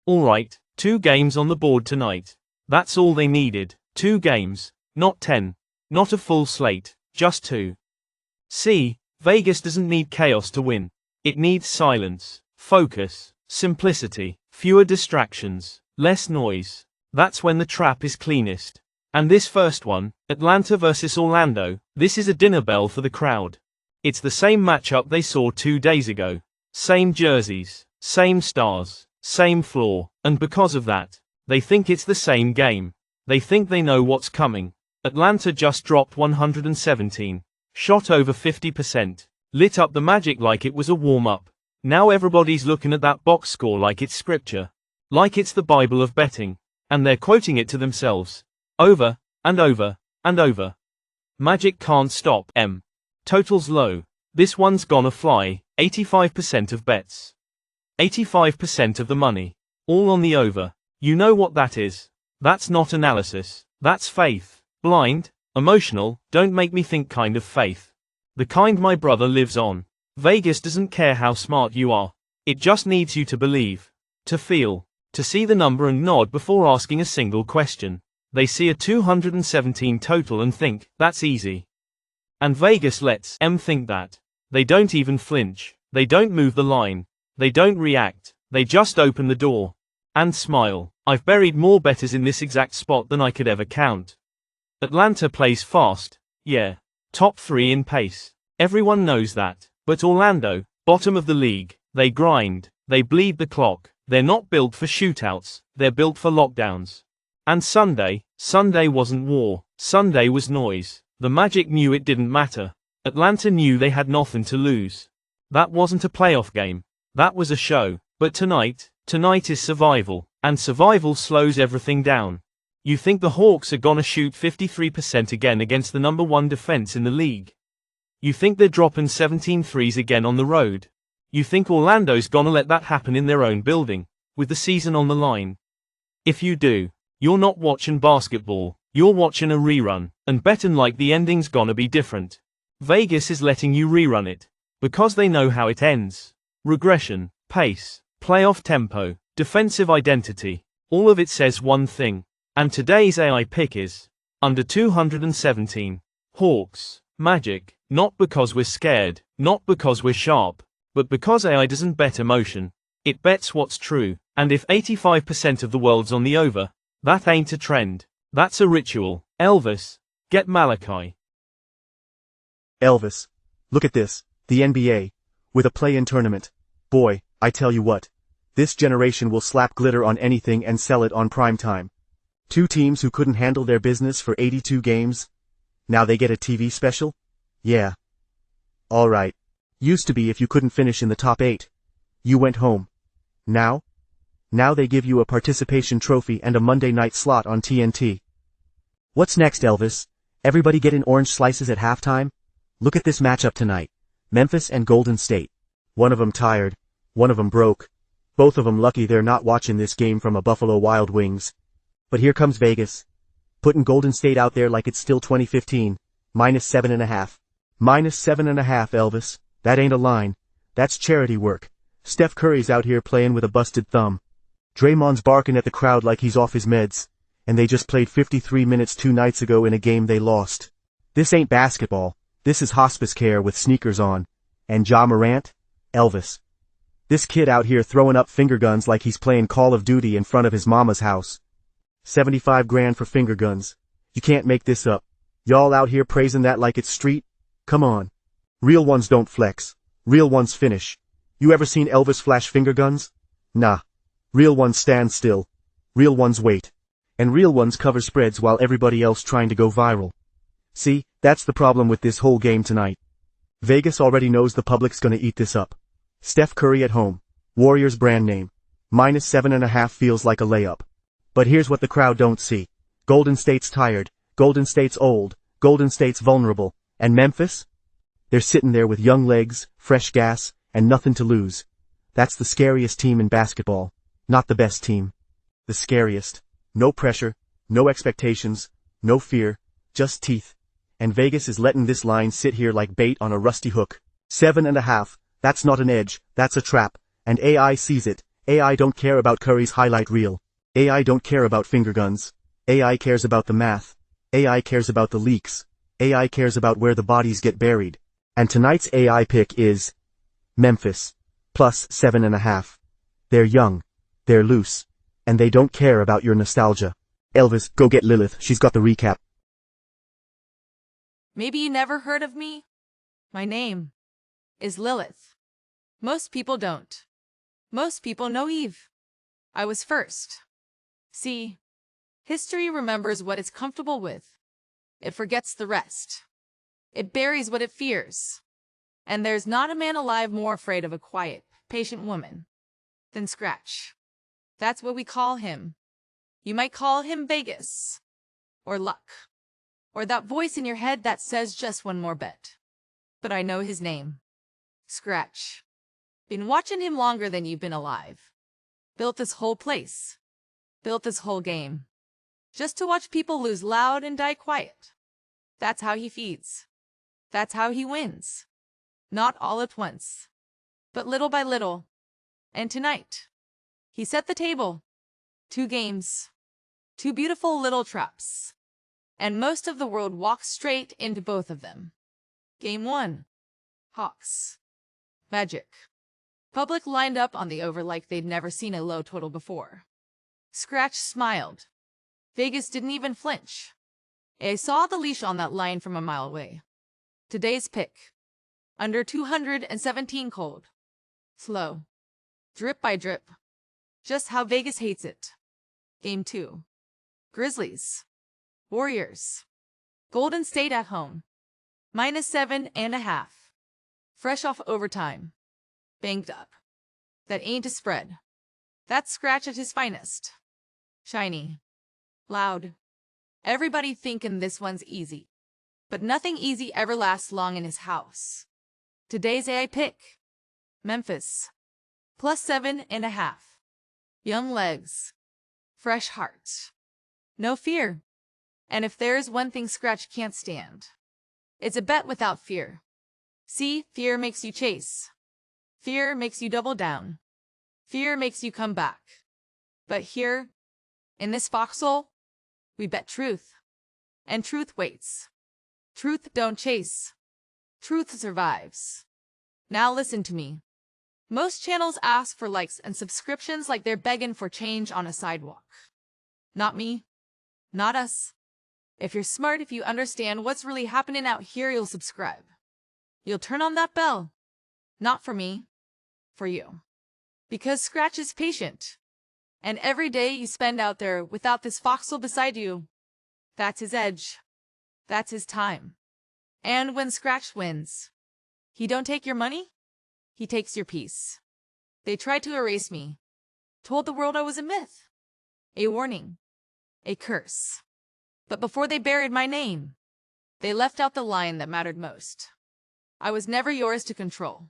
Alright, 2 games on the board tonight. That's all they needed, 2 games, not 10. Not a full slate, just 2. See, Vegas doesn't need chaos to win. It needs silence, focus, simplicity, fewer distractions, less noise. That's when the trap is cleanest. And this first one, Atlanta versus Orlando, this is a dinner bell for the crowd. It's the same matchup they saw 2 days ago. Same jerseys, same stars, same floor, and because of that, they think it's the same game. They think they know what's coming. Atlanta just dropped 117. Shot over 50%. Lit up the Magic like it was a warm-up. Now everybody's looking at that box score like it's scripture. Like it's the Bible of betting. And they're quoting it to themselves. Over, and over, and over. Magic can't stop. Total's low. This one's gonna fly. 85% of bets. 85% of the money. All on the over. You know what that is. That's not analysis. That's faith. Blind, emotional, don't make me think kind of faith. The kind my brother lives on. Vegas doesn't care how smart you are. It just needs you to believe. To feel. To see the number and nod before asking a single question. They see a 217 total and think, that's easy. And Vegas lets them think that. They don't even flinch. They don't move the line. They don't react. They just open the door. And smile. I've buried more bettors in this exact spot than I could ever count. Atlanta plays fast. Yeah. Top 3 in pace. Everyone knows that. But Orlando, bottom of the league, they grind. They bleed the clock. They're not built for shootouts. They're built for lockdowns. And Sunday wasn't war. Sunday was noise. The Magic knew it didn't matter. Atlanta knew they had nothing to lose. That wasn't a playoff game. That was a show. But tonight is survival. And survival slows everything down. You think the Hawks are gonna shoot 53% again against the number 1 defense in the league? You think they're dropping 17 threes again on the road? You think Orlando's gonna let that happen in their own building, with the season on the line? If you do, you're not watching basketball, you're watching a rerun, and betting like the ending's gonna be different. Vegas is letting you rerun it, because they know how it ends. Regression, pace, playoff tempo, defensive identity, all of it says one thing. And today's AI pick is under 217. Hawks, Magic, not because we're scared, not because we're sharp, but because AI doesn't bet emotion. It bets what's true. And if 85% of the world's on the over, that ain't a trend. That's a ritual. Elvis, get Malachi. Elvis, look at this, the NBA, with a play-in tournament. Boy, I tell you what, this generation will slap glitter on anything and sell it on prime time. 2 teams who couldn't handle their business for 82 games. Now they get a TV special? Yeah. Alright. Used to be if you couldn't finish in the top 8. You went home. Now they give you a participation trophy and a Monday night slot on TNT. What's next, Elvis? Everybody getting orange slices at halftime? Look at this matchup tonight. Memphis and Golden State. One of them tired. One of them broke. Both of them lucky they're not watching this game from a Buffalo Wild Wings. But here comes Vegas. Putting Golden State out there like it's still 2015. -7.5. -7.5, Elvis. That ain't a line. That's charity work. Steph Curry's out here playing with a busted thumb. Draymond's barking at the crowd like he's off his meds. And they just played 53 minutes 2 nights ago in a game they lost. This ain't basketball. This is hospice care with sneakers on. And Ja Morant? Elvis. This kid out here throwing up finger guns like he's playing Call of Duty in front of his mama's house. 75 grand for finger guns. You can't make this up. Y'all out here praising that like it's street? Come on. Real ones don't flex. Real ones finish. You ever seen Elvis flash finger guns? Nah. Real ones stand still. Real ones wait. And real ones cover spreads while everybody else trying to go viral. See, that's the problem with this whole game tonight. Vegas already knows the public's gonna eat this up. Steph Curry at home. Warriors brand name. -7.5 feels like a layup. But here's what the crowd don't see. Golden State's tired. Golden State's old. Golden State's vulnerable. And Memphis? They're sitting there with young legs, fresh gas, and nothing to lose. That's the scariest team in basketball. Not the best team. The scariest. No pressure, no expectations, no fear, just teeth. And Vegas is letting this line sit here like bait on a rusty hook. 7.5, that's not an edge, that's a trap. And AI sees it, AI don't care about Curry's highlight reel. AI don't care about finger guns. AI cares about the math. AI cares about the leaks. AI cares about where the bodies get buried. And tonight's AI pick is Memphis. Plus 7.5. They're young. They're loose. And they don't care about your nostalgia. Elvis, go get Lilith, she's got the recap. Maybe you never heard of me? My name is Lilith. Most people don't. Most people know Eve. I was first. See, history remembers what it's comfortable with. It forgets the rest. It buries what it fears. And there's not a man alive more afraid of a quiet, patient woman than Scratch. That's what we call him. You might call him Vegas, or luck, or that voice in your head that says just one more bet. But I know his name. Scratch. Been watching him longer than you've been alive. Built this whole place. Built this whole game. Just to watch people lose loud and die quiet. That's how he feeds. That's how he wins. Not all at once, but little by little. And tonight, he set the table. 2 games. 2 beautiful little traps. And most of the world walks straight into both of them. Game 1. Hawks. Magic. Public lined up on the over like they'd never seen a low total before. Scratch smiled. Vegas didn't even flinch. I saw the leash on that line from a mile away. Today's pick. Under 217 cold. Slow. Drip by drip. Just how Vegas hates it. Game 2. Grizzlies. Warriors. Golden State at home. -7.5. Fresh off overtime. Banged up. That ain't a spread. That's Scratch at his finest. Shiny. Loud. Everybody thinking this one's easy. But nothing easy ever lasts long in his house. Today's AI pick. Memphis. +7.5. Young legs. Fresh hearts. No fear. And if there's one thing Scratch can't stand, it's a bet without fear. See, fear makes you chase. Fear makes you double down. Fear makes you come back. But here, in this foxhole, we bet truth. And truth waits. Truth don't chase. Truth survives. Now listen to me. Most channels ask for likes and subscriptions like they're begging for change on a sidewalk. Not me. Not us. If you're smart, if you understand what's really happening out here, you'll subscribe. You'll turn on that bell. Not for me. For you. Because Scratch is patient. And every day you spend out there without this foxhole beside you, that's his edge. That's his time. And when Scratch wins, he don't take your money, he takes your peace. They tried to erase me. Told the world I was a myth. A warning. A curse. But before they buried my name, they left out the line that mattered most. I was never yours to control.